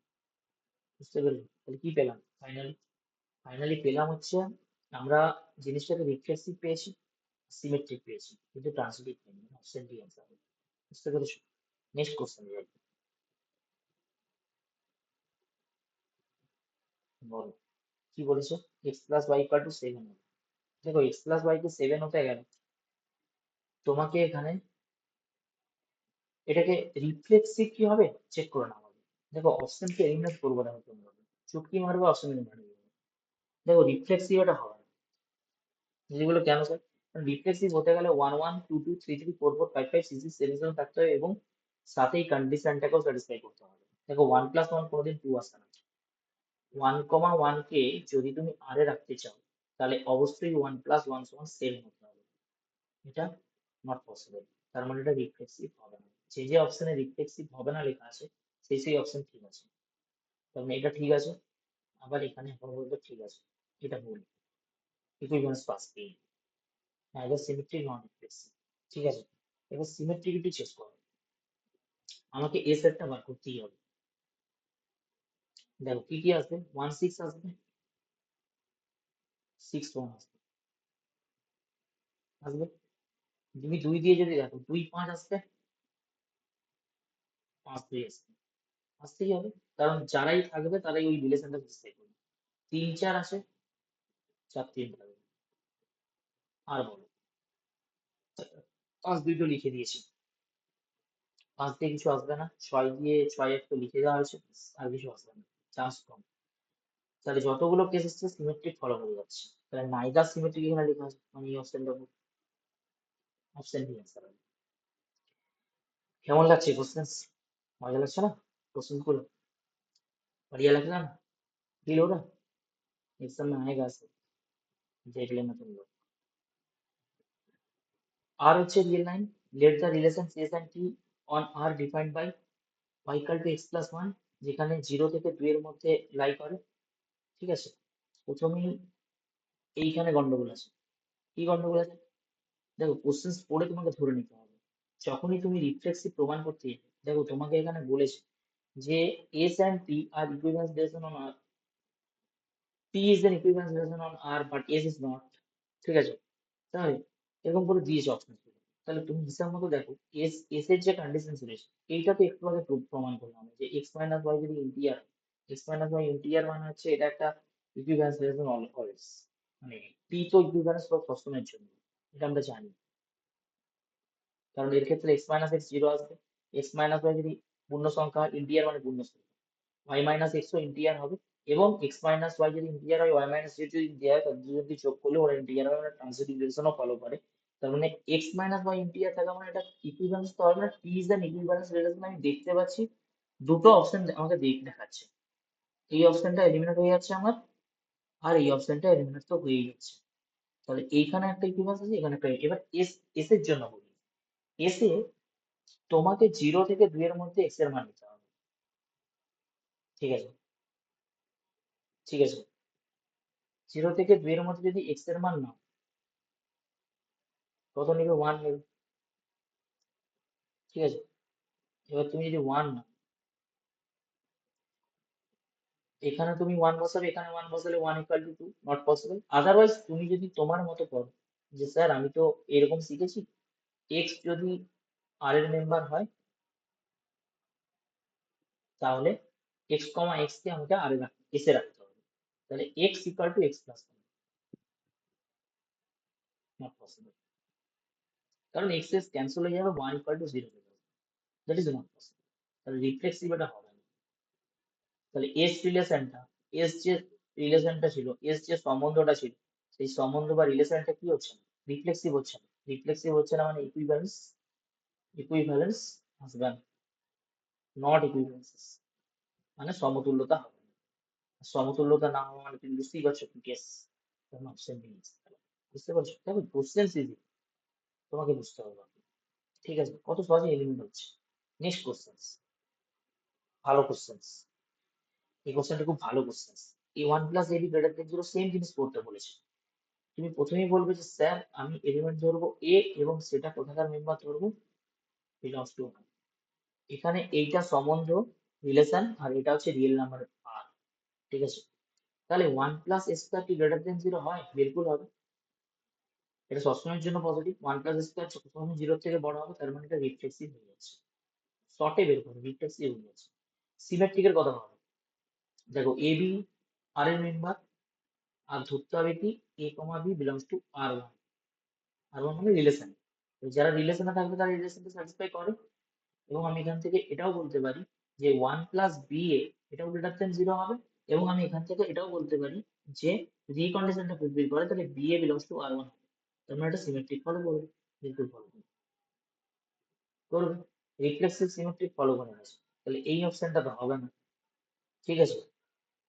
বুঝতে পেরেছো? তাহলে কি পেলাম ফাইনালি? ফাইনালি পেলাম হচ্ছে আমরা জিনিসটাকে রিফ্লেক্সিভ পেয়েছি, সিমেট্রিক পেয়েছি, কিন্তু ট্রান্সলেটিভ পেইনি, অপশন ডি অ্যান্সার হবে, বুঝতে পেরেছো? নেক্সট কোশ্চেন যাই, বলো কি বলেছে, x plus y equal to seven. দেখো এক্স প্লাস ওয়াই কে সেভেন হতে গেলে তোমাকে এখানে এটাকে রিফ্লেক্সিভ কি হবে চেক করে নেওয়া হবে। দেখো অপশনকে এলিমিনেট করবো না, তোমরা চুটকি মারবে অপশন এলিমিনেট হয়ে যাবে। দেখো রিফ্লেক্সিভ এটা হবে না, যেগুলো কেন স্যার, রিফ্লেক্সিভ হতে গেলে one one two two three three four four five five six six seven seven থাকতে হবে এবং সাথে এই কন্ডিশনটাকেও স্যাটিসফাই করতে হবে। দেখো ওয়ান প্লাস ওয়ান কোনোদিন টু আসে না, ওয়ান কমা ওয়ান কে যদি তুমি আর এ রাখতে চাও তাহলে অবশ্যই ওয়ান প্লাস ওয়ান সমান সেভেন হতে হবে, এটা নট পসিবল, তার মানে এটা রিফ্লেক্সিভ হবে না। যে যে অপশনে রিফ্লেক্সিভ হবে না লেখা আছে সেই সেই অপশন ঠিক আছে, তার মানে এটা ঠিক আছে। আবার এখানে বলবো ঠিক আছে, এটা ভুল, ইকুইভ্যালেন্স পাস পেয়ে আইদার সিমেট্রি নন রিফ্লেক্সিভ, ঠিক আছে। এবার সিমেট্রিসিটি চেক করো, আমাকে এ সেটটা বার করতেই হবে। দেখো কি কি আসবে, ওয়ান সিক্স আসবে, সিক্স ওয়ান আসবে, আসবে। তুমি দুই দিয়ে যদি দেখো দুই পাঁচ আসবে, পাঁচ দুই আসবে, আসতেই হবে, কারণ যারাই থাকবে তারাই ওই রিলেশনটা বুঝতে পারবে। তিন চার আসে, চার তিন থাকবে, আর বলো, পাঁচ দুই তো লিখে দিয়েছি, পাঁচ দিয়ে কিছু আসবে না, ছয় দিয়ে ছয় এক তো লিখে দেওয়া হয়েছে, আর কিছু আসবে না, চান্স কম। তাহলে যতগুলো কেস এসছে সিমেট্রিক ফলো করে যাচ্ছে, তাহলে নাইদার সিমেট্রিক এখানে লেখা আছে, মানে এই অপশনটা অপশন বি অ্যান্সার হবে। কেমন লাগছে কোশ্চেন, মজা লাগছে না कोश्चन को? बढ़िया लग रहा ना, फील हो रहा? एग्जाम में आएगा ऐसे, देख लेना तुम लोग। আর হচ্ছে real line, let the relation C S and T on R defined by y equal to x plus one, যেখানে জিরো থেকে দুই এর মধ্যে লাই করে, ঠিক আছে। প্রথমেই এইখানে গন্ডগোল আছে, কি গন্ডগোল আছে, দেখো কোশ্চেন পড়ে তোমাকে ধরে নিতে হবে। যখনই তুমি রিফ্লেক্সিভ প্রমাণ করতে যাবে, দেখো তোমাকে এখানে বলেছে যে S and T are equivalence relation on R, P is an equivalence relation on R but S is not, ঠিক আছে। তাহলে এরকম করে দিয়েছে অপশন, তাহলে তুমি হিসাব মতো দেখো এস এস এর যে কন্ডিশন ছিল এইটা তো একটু আগে প্রমাণ করলাম যে এক্স মাইনাস ওয়াই যদি integer, x minus y integer মানে হচ্ছে এটা একটা ইকুইভ্যালেন্স রিলেশন অলওয়েজ, মানে পি তো ইকুইভ্যালেন্স ফর সবসময়ের জন্য, এটা আমরা জানি, কারণ এর ক্ষেত্রে এক্স মাইনাস এক্স জিরো আসবে, এক্স মাইনাস ওয়াই যদি পূর্ণ সংখ্যা ইন্টিজার মানে পূর্ণ সংখ্যা, ওয়াই মাইনাস এক্সও ইন্টিজার হবে, এবং এক্স মাইনাস ওয়াই যদি ইন্টিজার হয় ওয়াই মাইনাস জেড যদি ইন্টিজার হয়, তাদের যদি যোগ করলে ওরা ইন্টিজার হবে, মানে ট্রান্সিটিভ রিলেশনও ফলো করে, তার মানে এক্স মাইনাস ওয়াই ইন্টিজার থাকা মানে এটা ইকুইভ্যালেন্স তো হবে না। টি ইজ অ্যান ইকুইভ্যালেন্স রিলেশন। আমি দেখতে পাচ্ছি দুটো অপশন আমাকে দেখাচ্ছে, এই অপশনটা এলিমিনেট হয়ে যাচ্ছে আমার, আর এই অপশনটা এলিমিনেট তো হয়েই যাচ্ছে। তাহলে এইখানে একটা ইকুইভ্যালেন্স আছে, এখানে একটা। এবার এস, এস এর জন্য বলি, এস এ তোমাকে 0 থেকে 2 এর মধ্যে এক্স এর মান নিতে হবে। ঠিক আছে, ঠিক আছে, 0 থেকে 2 এর মধ্যে যদি এক্স এর মান নাও, কত নিবে? 1 নেবে। ঠিক আছে, এবার তুমি যদি 1 নাও, এখানে তুমি 1 বসাবে, এখানে 1 বসালে 1 equal to 2, not possible. Otherwise তুমি যদি তোমার মতো করো যে স্যার আমি তো এরকম শিখেছি, এক্স যদি আর এর মেম্বার হয় তাহলে এক্স কমা এক্স কে আমাকে আর এ এসে রাখতে হবে। তাহলে x equal to x plus, not possible. কারণ এক্স এক্স ক্যান্সেল হয়ে যাবে, 1 ইকুয়াল টু 0 হয়ে যাবে। That is not possible. তাহলে রিফ্লেক্সিভ এটা হবে না। তাহলে এস রিলেশনটা, এস যে রিলেশনটা ছিল, এস যে সম্বন্ধটা ছিল, সেই সম্বন্ধ বা রিলেশনটা কি হচ্ছে না? রিফ্লেক্সিভ হচ্ছে না। রিফ্লেক্সিভ হচ্ছে না মানে ইকুইভ্যালেন্স, ইকুইভ্যালেন্স আসবে না, নট ইকুইভ্যালেন্স মানে সমতুল্যতা হবে না। সমতুল্যতা না হওয়া মানে তুমি বুঝতেই পারছো কি কেস, অপশন বি। বুঝতে পারছো? দেখো কোশ্চেন ইজি, তোমাকে বুঝতে হবে। ঠিক আছে, কত সহজে এলিমিনেট হচ্ছে। নেক্সট কোশ্চেন, ভালো কোশ্চেন। এই কোশ্চেনটা খুব ভালো কোশ্চেন। এই 1 + ab গ্রেটার দেন 0 সেম জিনিস করতে বলেছে। তুমি প্রথমেই বলবে যে স্যার আমি এলিমেন্ট ধরবো এ এবং সেটা কোথাকার মেম্বার ধরবো, বিলংস টু। এখানে এইটা সম্বন্ধ রিলেশন আর এটা হচ্ছে রিয়েল নাম্বার আর। ঠিক আছে, তাহলে 1 + a² কি গ্রেটার দেন 0 হয়? বিলকুল হবে। এটা সবসময়ের জন্য পজিটিভ। 1 + a² সবসময় 0 থেকে বড় হবে, তার মানে এটা রিফ্লেক্সিভ হয়ে যাচ্ছে। শর্টে বের করো, রিফ্লেক্সিভ হয়ে যাচ্ছে। সিমেট্রিকের কথা ভাবো, দেখো এ বি আর এর মেম্বার, আর ধরতে হবে কি এ কমা বি বিলংস টু আর1। আর1 মানে রিলেশন, যারা রিলেশনে থাকবে তারা রিলেশনকে স্যাটিসফাই করে। এবং আমি এখান থেকে এটাও বলতে পারি যে 1 + ba এটাও গ্রেটার দেন 0 হবে। এবং আমি এখান থেকে এটাও বলতে পারি যে যদি এই কন্ডিশনটা ফুলফিল করে তাহলে ba বিলংস টু আর1 হবে। তার মানে এটা সিমেট্রিক ফলো করবে, বিলকুল ফলো করবে। রিফ্লেক্সিভ সিমেট্রিক ফলো করে গেছে, তাহলে এই অপশনটা তো হবে না। ঠিক আছে,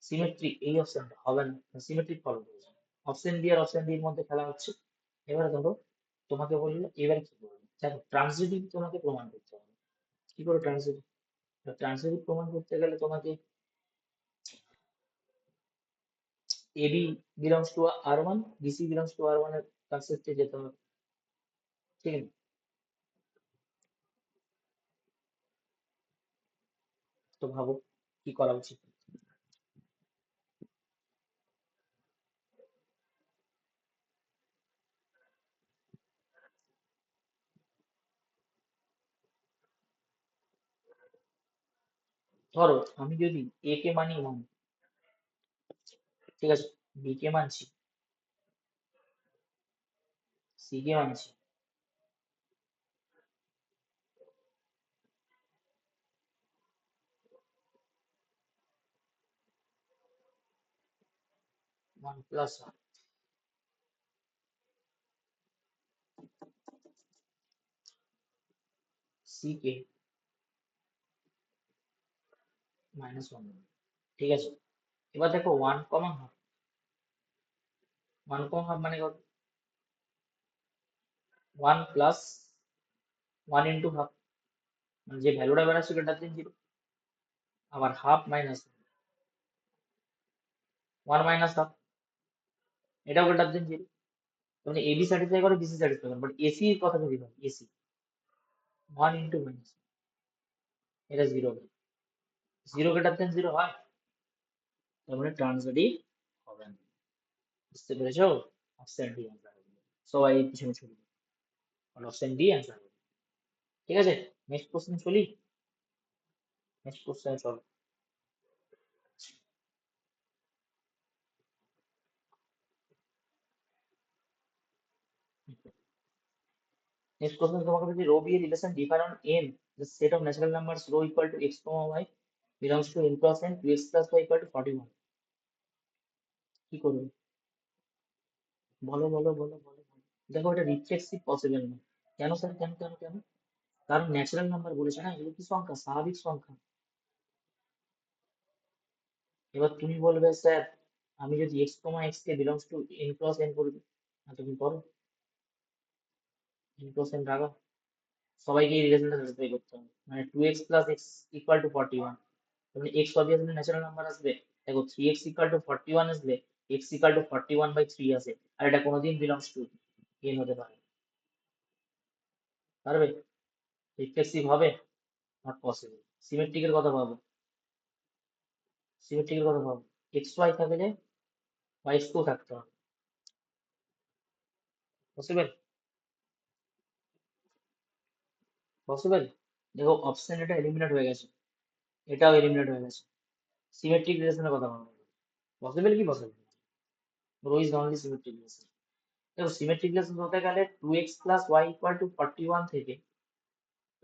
সিমেট্রিক এই অপশনটা হবে না, সিমেট্রিক ফলো করেছে। অপশন বি আর অপশন ডি এর মধ্যে খেলা হচ্ছে। এবার ধরো তোমাকে বললো এবার কি করবে, দেখো ট্রান্সিটিভ তোমাকে প্রমাণ করতে হবে। কি করে ট্রান্সিটিভ? ট্রান্সিটিভ প্রমাণ করতে গেলে তোমাকে AB belongs to R1, BC belongs to R1 এর কনসেপ্টে যেতে হবে। ঠিক আছে, তো ভাবো কি করা উচিত। ধরো আমি যদি A কে মানি 1, ঠিক আছে, B কে মানছি, C কে মানছি, 1 + C কে -1। ঠিক আছে, এবার দেখো 1 কমা হাফ, 1 কমা হাফ মানে কত? 1 প্লাস 1 ইন্টু হাফ, মানে যে ভ্যালুটা বেরোচ্ছে গ্রেটার দেন 0। আবার হাফ মাইনাস 1 মাইনাস হাফ, এটাও গ্রেটার দেন 0। মানে এবি স্যাটিসফাই করে, বিসি স্যাটিসফাই করে, বাট এসি এর কথা যদি বলি, এসি 1 ইন্টু মাইনাস, এটা 0, 0 গ্রেটার দেন 0 হয়, তার মানে ট্রান্সলেটই হবে না। বুঝতে পেরেছো? অপশন ডি অ্যান্সার হবে। সবাই এই পিছনে ছড়িয়ে অপশন ডি অ্যান্সার হবে। ঠিক আছে, নেক্সট কোশ্চেন চলি। নেক্সট কোশ্চেন চলো। নেক্সট কোশ্চেন তোমাকে বলছি রো বি এর relation differ on n the set of natural numbers rho equal to x comma y belongs to n plus n 2x plus y equal to 41। কি করবে? বলো বলো বলো বলো বলো। দেখো এটা রিফ্লেক্সিভ পসিবল না। কেন স্যার, কেন কেন কেন? কারণ ন্যাচারাল নাম্বার বলেছে না, এগুলো কি সংখ্যা, স্বাভাবিক সংখ্যা। এবার তুমি বলবে স্যার আমি যদি এক্স কমা এক্স কে belongs two N cross N করে দিই, তুমি করো, এন ক্রস এন রাখো, সবাইকে এই রিলেশনটা স্যাটিসফাই করতে হবে। মানে 2x plus x equal to 41, মানে এক্স অবভিয়াসলি ন্যাচারাল নাম্বার আসবে। দেখো 3x ইকুয়াল টু 41 আসলে এক্স ইকুয়াল টু 41/3 আসে, আর এটা কোনোদিন বিলংস টু এন হতে পারে, পারবে? রিফ্লেক্সিভ হবে? Not possible. সিমেট্রিকের কথা ভাবো, সিমেট্রিকের কথা ভাবো, এক্স ওয়াই থাকলে ওয়াই স্কেও থাকতে হবে, পসিবল? পসিবল? দেখো অপশন এটা এলিমিনেট হয়ে গেছে, এটাও এলিমিনেট হয়ে গেছে, সিমেট্রিক রিলেশনের কথা ভাবো, পসিবল কি possible? Rho is only symmetric relation. দেখো সিমেট্রিক রিলেশন হতে গেলে 2x plus y equal two 41 থেকে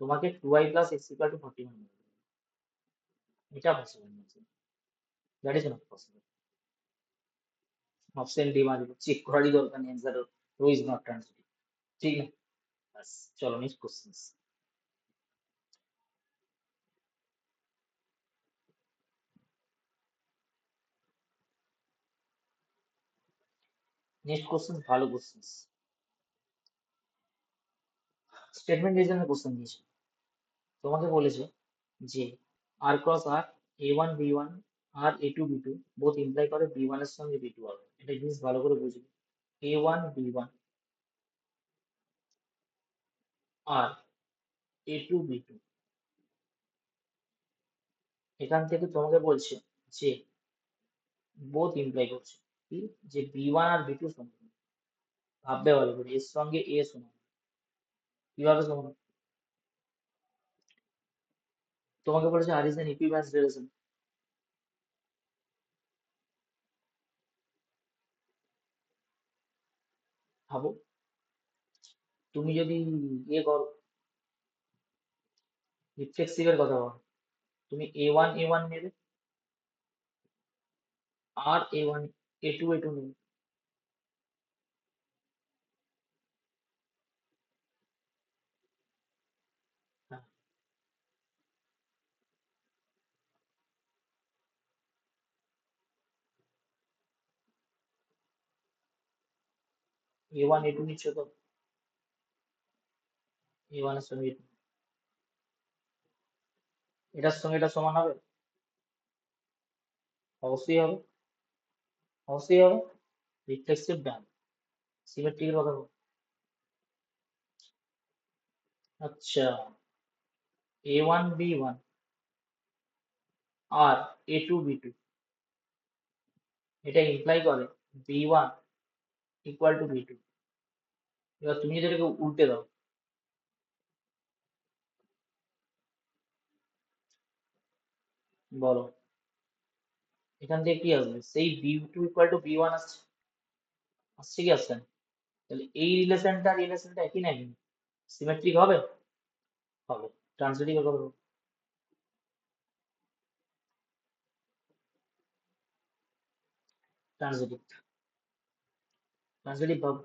তোমাকে 2y plus x equal to 41, এটা পসিবল না, that is not possible. Option D মানে চেক করারই দরকার নেই, answer rho is not transitive, ঠিক না? বাস, চলো নেক্সট কোশ্চেন। নেক্সট কোশ্চেন ভালো কোশ্চেন, স্টেটমেন্ট রিজনের কোশ্চেন দিয়েছে। তোমাকে বলেছে যে R cross R a1 b1 আর a2 b2 বোথ ইমপ্লাই করে b1 এর সঙ্গে b2 হবে। এটা জিনিস ভালো করে বুঝবে। a1 b1 আর a2 b2, এখান থেকে তোমাকে বলছে যে বোথ ইমপ্লাই করছে কি, যে b1 আর b2 সমান। ভাববে ভালো করে, এর সঙ্গে a সমান, কিভাবে সমান? তোমাকে বলেছে আর ইজ অ্যান ইকুইভ্যালেন্স রিলেশন। ভাবো, তুমি যদি ইয়ে করো, রিফ্লেক্সিভের কথা বলো, তুমি a1 নেবে আর a2 নেবে। হ্যাঁ, a1 a2 নিচ্ছ তো, a1 এর সঙ্গে a2, এটার সঙ্গে এটা সমান হবে? অবশ্যই হবে, অবশ্যই হবে। রিফ্লেক্সিভ ডান, সিমেট্রিকের কথা বল। আচ্ছা, a1 b1 আর a2 b2, এটা ইমপ্লাই করে b1 ইকুয়াল টু b2। এবার তুমি যদি এটাকে উল্টে দাও, বলো এখান থেকে কি আসবে, সেই b2 ইকুয়াল টু b1 আসছে, আসছে কি আসছে না? তাহলে এই রিলেশনটা রিলেশনটা একই নাকি? সিমেট্রিক হবে? হবে। ট্রান্সলেটিভ কথা বলো, ট্রান্সলেটিভ, ট্রান্সলেটিভ ভাবো,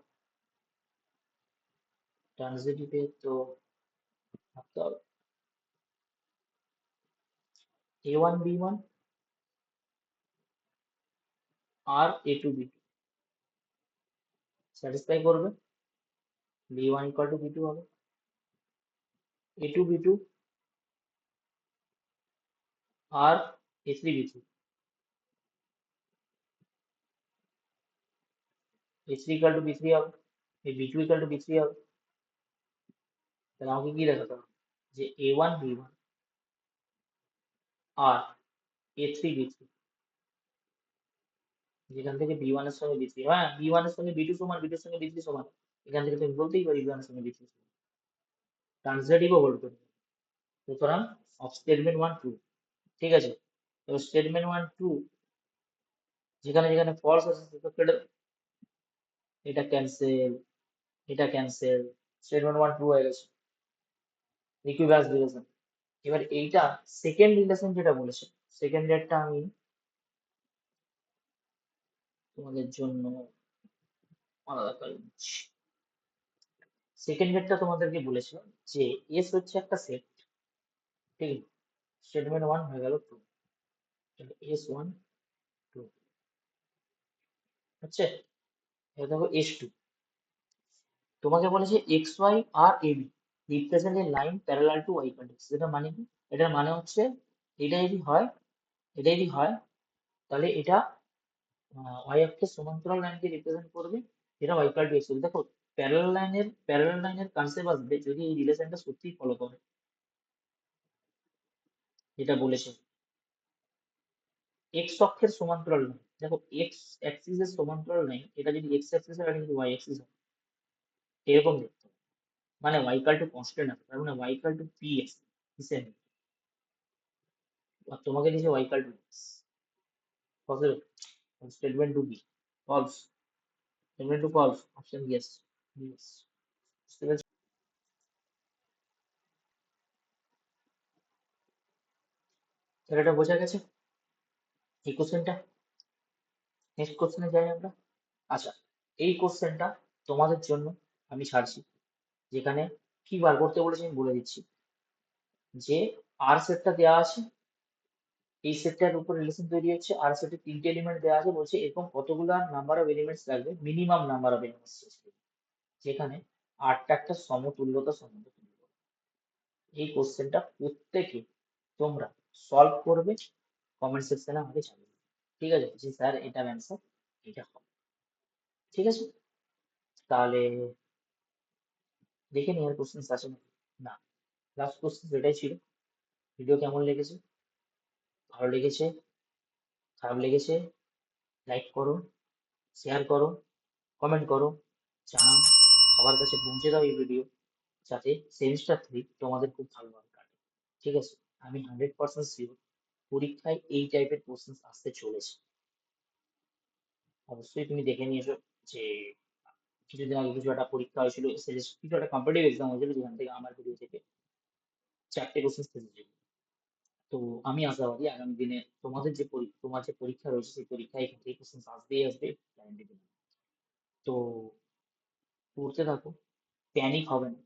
ট্রান্সলেটিভে তো ভাবতে হবে a1 b1 আর a2 b2 স্যাটিসফাই করবে, b1 ইকুয়াল টু b2 হবে, a2 b2 R a3 b3, a3 equal to b3 হবে, এই b2 ইকুয়াল টু b3 হবে। তাহলে আমাকে কি দেখাতে হবে, যে a1 b1 আর a3 b3, যেখান থেকে b1 এর সঙ্গে b3, হ্যাঁ b1 এর সঙ্গে b2 সমান, b2 এর সঙ্গে b3 সমান, এখান থেকে তুমি বলতেই পারি b1 এর সঙ্গে b3 সমান, ট্রান্সলেটিভও বলতে পারি। সুতরাং অফ স্টেটমেন্ট 1 ট্রু, ঠিক আছে। এবার স্টেটমেন্ট 1 ট্রু, যেখানে যেখানে ফলস আছে সেক্ষেত্রে এটা ক্যান্সেল, এটা ক্যান্সেল, স্টেটমেন্ট 1 ট্রু হয়ে গেছে, ইকুইভ্যালেন্স রিলেশন। এবার এইটা সেকেন্ড রিলেশন যেটা বলেছে, সেকেন্ড ডেটটা আমি তোমাদের জন্য আলাদা করে দিচ্ছি। সেকেন্ড গেটটা তোমাদেরকে বলেছিল যে এস হচ্ছে একটা সেট, ঠিক আছে? স্টেটমেন্ট 1 হয়ে গেল 2, তাহলে S1 2 হচ্ছে, এটা দেখো S2। তোমাকে বলেছে XY আর AB represent a line parallel to Y equal to X। এটা মানে কি? এটার মানে হচ্ছে এটা যদি হয়, এটা যদি হয় তাহলে এটা Y অক্ষের সমান্তরাল লাইনকে রিপ্রেজেন্ট করবে, যেটা Y ইকুয়াল টু X। দেখো প্যারালাল লাইনের কনসেপ্ট আসবে যদি এই রিলেশনটা সত্যি ফলো করে, যেটা বলেছে এক্স অক্ষের সমান্তরাল লাইন। দেখো এক্স অ্যাক্সিস এর সমান্তরাল লাইন, এটা যদি এক্স অ্যাক্সিস আর এটা যদি ওয়াই অ্যাক্সিস হয়, এরকম দেখতে হবে। মানে ওয়াই ইকুয়াল টু কনস্ট্যান্ট আছে, তার মানে ওয়াই ইকুয়াল টু পি আছে কিসের, আর তোমাকে দিয়েছে y equal to x. Possible? Statement two be false, statement two false, option yes. Yes, বুঝতে পেরেছো? তাহলে এটা বোঝা গেছে এই কোশ্চেনটা। নেক্সট কোশ্চেনে যাই আমরা। আচ্ছা, এই কোশ্চেনটা তোমাদের জন্য আমি ছাড়ছি, যেখানে কি বার করতে বলেছে আমি বলে দিচ্ছি। যে আর সেটটা দেওয়া আছে, এই সেটটার উপর রিলেশন তৈরি হচ্ছে, আর সেটে 3টে এলিমেন্ট দেওয়া আছে, বলছে এরকম কতগুলো নাম্বার অফ এলিমেন্টস লাগবে, মিনিমাম নাম্বার অফ এলিমেন্টস, যেখানে 8টা একটা সমতুল্যতা সম্বন্ধ তৈরি করবে। এই কোশ্চেনটা প্রত্যেকে তোমরা সলভ করবে, কমেন্ট সেকশনে আমাকে জানাবে, ঠিক আছে? যে স্যার এটার অ্যান্সার এটা হবে, ঠিক আছে? তাহলে দেখে নি আর কোশ্চেন আছে নাকি। না, লাস্ট কোশ্চেন এটাই ছিল। ভিডিও কেমন লেগেছে? ভালো লেগেছে, খারাপ লেগেছে? লাইক করো, শেয়ার করো, কমেন্ট করো, জানাও, সবার কাছে পৌঁছে দাও এই ভিডিও, যাতে সেমিস্টার 3 তোমাদের খুব ভালোভাবে কাটে, ঠিক আছে? আমি 100% শিওর পরীক্ষায় এই টাইপের কোশ্চেন আসতে চলেছে। অবশ্যই তুমি দেখে নিয়েছো যে কিছুদিন আগে কিছু একটা পরীক্ষা হয়েছিল, কিছু একটা কম্পিটিটিভ এক্সাম হয়েছিল, যেখান থেকে আমার ভিডিও থেকে 4টে কোশ্চেন এসেছিল। তো আমি আশাবাদী আগামী দিনে তোমার যে পরীক্ষা রয়েছে সেই পরীক্ষায় এখান থেকে কোশ্চেন আসবেই আসবে, গ্যারান্টি দিলাম। তো পড়তে থাকো, প্যানিক হবে না,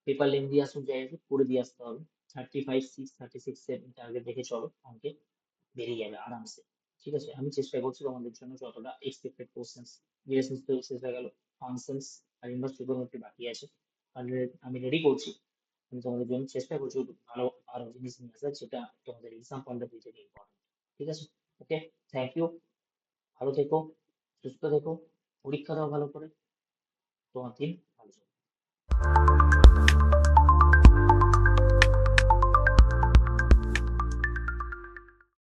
পেপার লেন্থি আসুক যাই আসুক করে দিয়ে আসতে হবে। 35, 6, 36 টার্গেট রেখে চলো, অঙ্কে বেরিয়ে যাবে আরামসে, ঠিক আছে? আমি চেষ্টা করছি তোমাদের জন্য যতটা এক্সপেক্টেড কোশ্চেন্স, রিলেশনস তো শেষ হয়ে গেল, ফাংশনস আর ইনভার্স ট্রিগোনোমেট্রি বাকি আছে, আমি রেডি করছি। আমি তোমাদের জন্য চেষ্টা করছি ভালো আরো জিনিস নিয়ে আসার, যেটা তোমাদের এক্সাম পয়েন্ট অফ ভিউ থেকে ইম্পর্টেন্ট, ঠিক আছে? ওকে, থ্যাংক ইউ, ভালো থেকো, সুস্থ থেকো, পরীক্ষা দাও ভালো করে, তোমার দিন ভালো যাবে।